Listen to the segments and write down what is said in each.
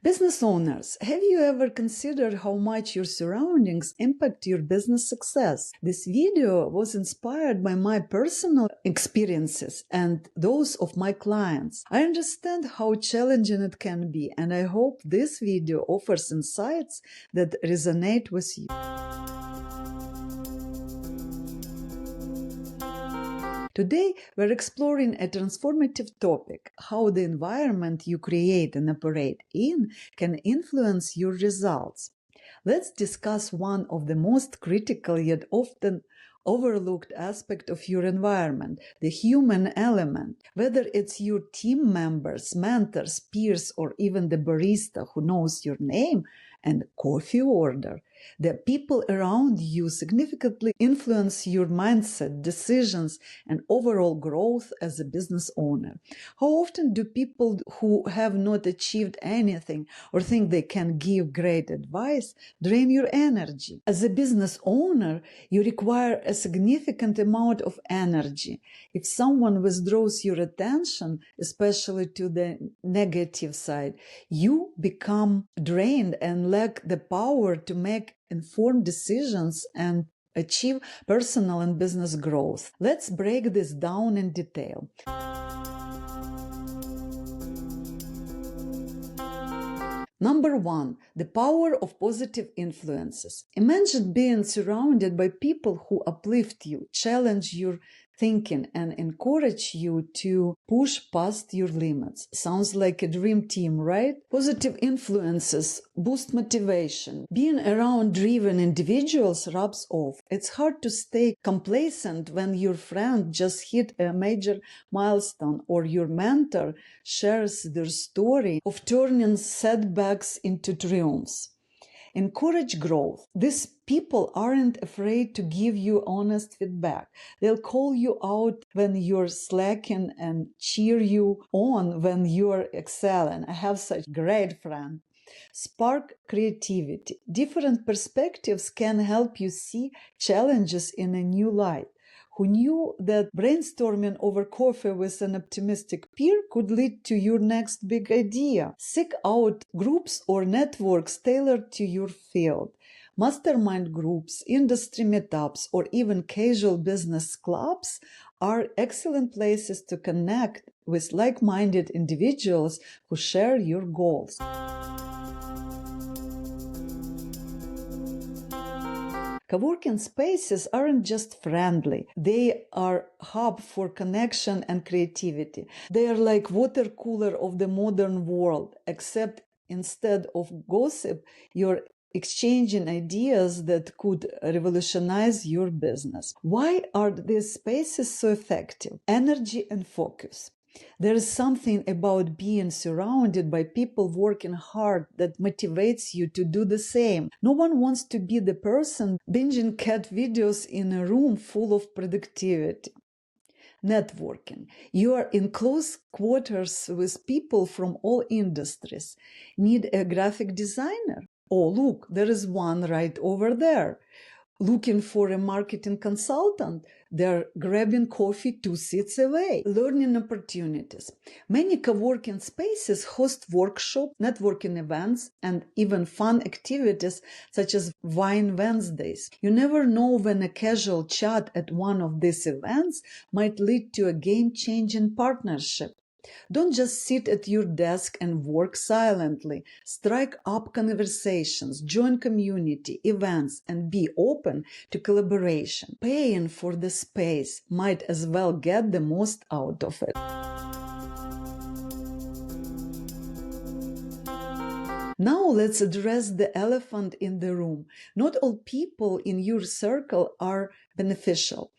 Business owners, have you ever considered how much your surroundings impact your business success? This video was inspired by my personal experiences and those of my clients. I understand how challenging it can be, and I hope this video offers insights that resonate with you. Today, we're exploring a transformative topic: how the environment you create and operate in can influence your results. Let's discuss one of the most critical yet often overlooked aspect of your environment, the human element. Whether it's your team members, mentors, peers, or even the barista who knows your name and coffee order, the people around you significantly influence your mindset, decisions, and overall growth as a business owner. How often do people who have not achieved anything or think they can give great advice drain your energy? As a business owner, you require a significant amount of energy. If someone withdraws your attention, especially to the negative side, you become drained and lack the power to make informed decisions and achieve personal and business growth. Let's break this down in detail. Number one, the power of positive influences. Imagine being surrounded by people who uplift you, challenge your thinking, and encourage you to push past your limits. Sounds like a dream team, right? Positive influences boost motivation. Being around driven individuals rubs off. It's hard to stay complacent when your friend just hit a major milestone or your mentor shares their story of turning setbacks into triumphs. Encourage growth. These people aren't afraid to give you honest feedback. They'll call you out when you're slacking and cheer you on when you're excelling. I have such great friends. Spark creativity. Different perspectives can help you see challenges in a new light. Who knew that brainstorming over coffee with an optimistic peer could lead to your next big idea? Seek out groups or networks tailored to your field. Mastermind groups, industry meetups, or even casual business clubs are excellent places to connect with like-minded individuals who share your goals. Co-working spaces aren't just friendly. They are a hub for connection and creativity. They are like water cooler of the modern world, except instead of gossip, you're exchanging ideas that could revolutionize your business. Why are these spaces so effective? Energy and focus. There is something about being surrounded by people working hard that motivates you to do the same. No one wants to be the person binging cat videos in a room full of productivity. Networking. You are in close quarters with people from all industries. Need a graphic designer? Oh, look, there is one right over there. Looking for a marketing consultant? They're grabbing coffee 2 seats away. Learning opportunities. Many co-working spaces host workshops, networking events, and even fun activities such as Wine Wednesdays. You never know when a casual chat at one of these events might lead to a game-changing partnership. Don't just sit at your desk and work silently. Strike up conversations, join community events, and be open to collaboration. Paying for the space might as well get the most out of it. Now let's address the elephant in the room. Not all people in your circle are beneficial.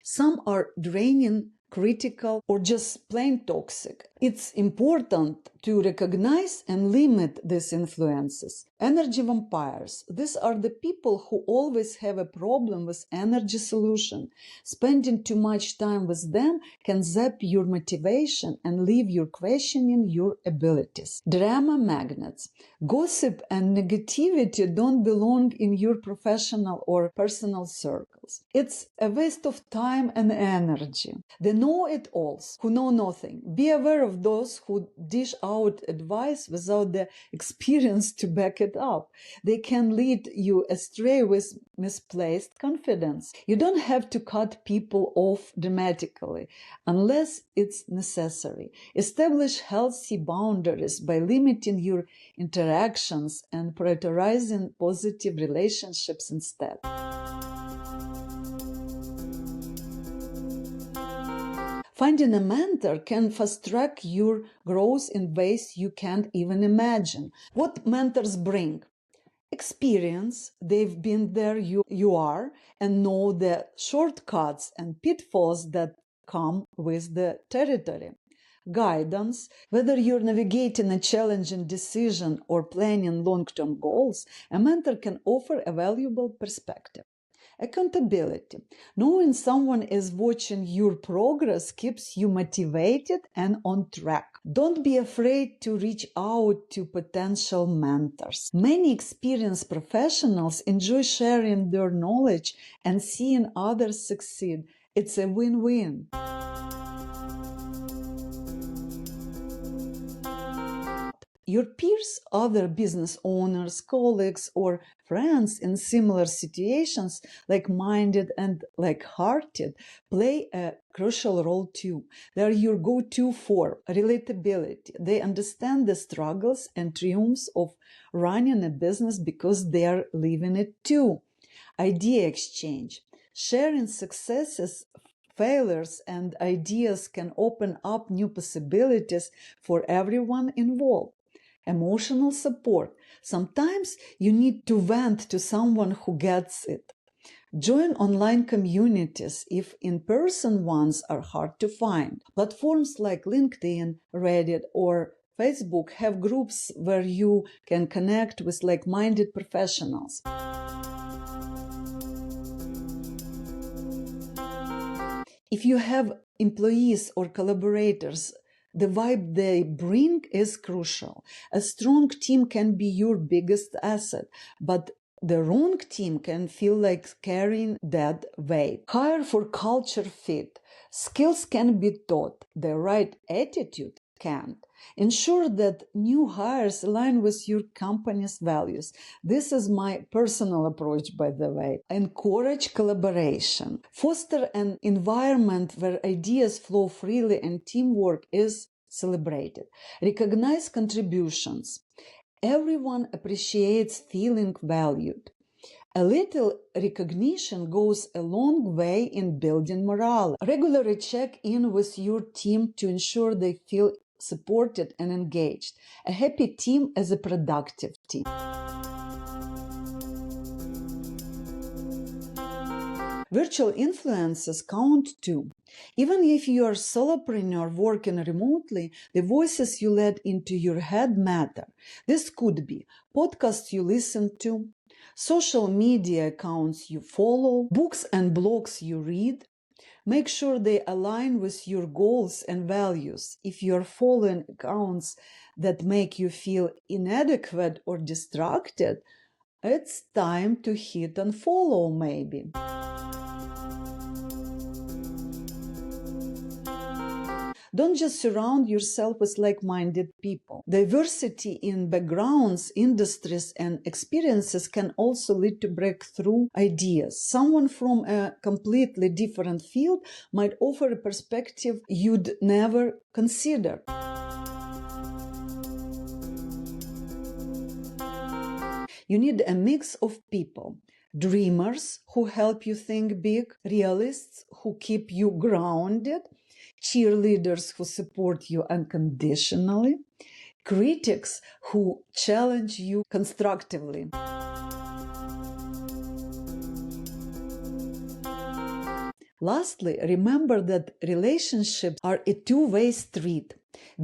Some are draining, critical, or just plain toxic. It's important to recognize and limit these influences. Energy vampires. These are the people who always have a problem with energy solution. Spending too much time with them can zap your motivation and leave you questioning your abilities. Drama magnets. Gossip and negativity don't belong in your professional or personal circles. It's a waste of time and energy. The know-it-alls who know nothing. Be aware of of those who dish out advice without the experience to back it up. They can lead you astray with misplaced confidence. You don't have to cut people off dramatically unless it's necessary. Establish healthy boundaries by limiting your interactions and prioritizing positive relationships instead. Finding a mentor can fast-track your growth in ways you can't even imagine. What mentors bring? Experience. They've been there, you are, and know the shortcuts and pitfalls that come with the territory. Guidance. Whether you're navigating a challenging decision or planning long-term goals, a mentor can offer a valuable perspective. Accountability. Knowing someone is watching your progress keeps you motivated and on track. Don't be afraid to reach out to potential mentors. Many experienced professionals enjoy sharing their knowledge and seeing others succeed. It's a win-win. Your peers, other business owners, colleagues, or friends in similar situations, like-minded and like-hearted, play a crucial role too. They are your go-to for relatability. They understand the struggles and triumphs of running a business because they are living it too. Idea exchange. Sharing successes, failures, and ideas can open up new possibilities for everyone involved. Emotional support. Sometimes you need to vent to someone who gets it. Join online communities if in-person ones are hard to find. Platforms like LinkedIn, Reddit, or Facebook have groups where you can connect with like-minded professionals. If you have employees or collaborators, the vibe they bring is crucial. A strong team can be your biggest asset, but the wrong team can feel like carrying that weight. Hire for culture fit. Skills can be taught. The right attitude can't. Ensure that new hires align with your company's values. This is my personal approach, by the way. Encourage collaboration. Foster an environment where ideas flow freely and teamwork is celebrated. Recognize contributions. Everyone appreciates feeling valued. A little recognition goes a long way in building morale. Regularly check in with your team to ensure they feel supported and engaged. A happy team is a productive team. Virtual influences count too. Even if you are a solopreneur working remotely, the voices you let into your head matter. This could be podcasts you listen to, social media accounts you follow, books and blogs you read. Make sure they align with your goals and values. If you're following accounts that make you feel inadequate or distracted, it's time to hit unfollow maybe. Don't just surround yourself with like-minded people. Diversity in backgrounds, industries, and experiences can also lead to breakthrough ideas. Someone from a completely different field might offer a perspective you'd never consider. You need a mix of people. Dreamers who help you think big, realists who keep you grounded, cheerleaders who support you unconditionally, critics who challenge you constructively. Lastly, remember that relationships are a two-way street.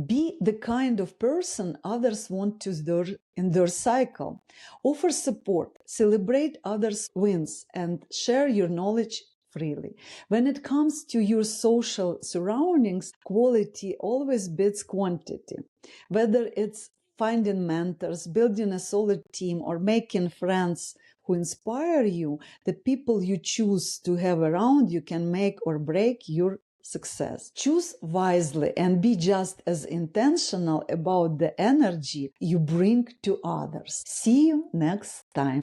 Be the kind of person others want to in their cycle. Offer support, celebrate others' wins, and share your knowledge freely. When it comes to your social surroundings, quality always beats quantity. Whether it's finding mentors, building a solid team, or making friends who inspire you, the people you choose to have around you can make or break your success. Choose wisely and be just as intentional about the energy you bring to others. See you next time.